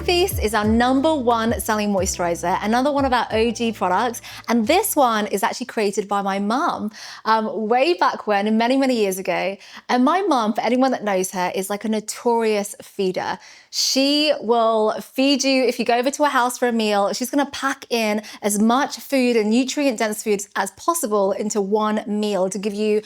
Skin Feast is our #1 selling moisturizer, another one of our OG products. And this one is actually created by my mum way back when, many, many years ago. And my mum, for anyone that knows her, is like a notorious feeder. She will feed you, if you go over to her house for a meal, she's gonna pack in as much food and nutrient-dense food as possible into one meal to give you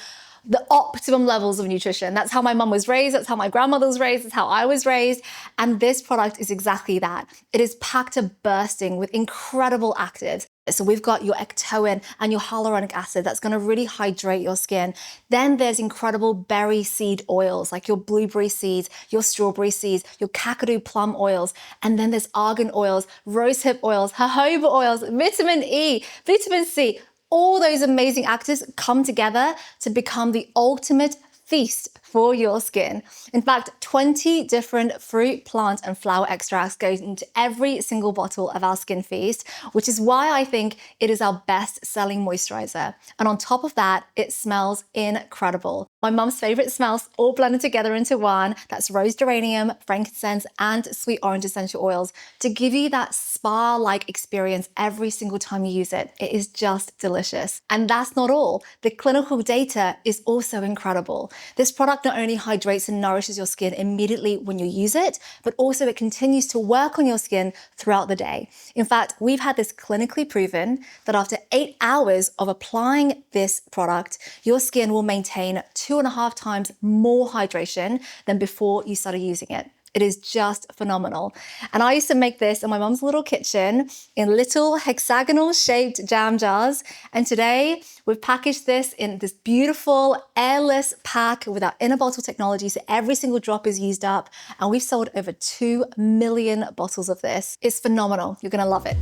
the optimum levels of nutrition. That's how my mum was raised, that's how my grandmother was raised, that's how I was raised. And this product is exactly that. It is packed to bursting with incredible actives. So we've got your ectoin and your hyaluronic acid that's gonna really hydrate your skin. Then there's incredible berry seed oils, like your blueberry seeds, your strawberry seeds, your kakadu plum oils. And then there's argan oils, rosehip oils, jojoba oils, vitamin E, vitamin C. All those amazing actives come together to become the ultimate feast for your skin. In fact, 20 different fruit, plant, and flower extracts go into every single bottle of our Skin Feast, which is why I think it is our best-selling moisturizer. And on top of that, it smells incredible. My mum's favorite smells all blended together into one. That's rose geranium, frankincense, and sweet orange essential oils to give you that spa-like experience every single time you use it. It is just delicious. And that's not all. The clinical data is also incredible. This product not only hydrates and nourishes your skin immediately when you use it, but also it continues to work on your skin throughout the day. In fact, we've had this clinically proven that after 8 hours of applying this product, your skin will maintain 2.5 times more hydration than before you started using it. It is just phenomenal. And I used to make this in my mom's little kitchen in little hexagonal shaped jam jars. And today we've packaged this in this beautiful airless pack with our inner bottle technology. So every single drop is used up. And we've sold over 2 million bottles of this. It's phenomenal. You're gonna love it.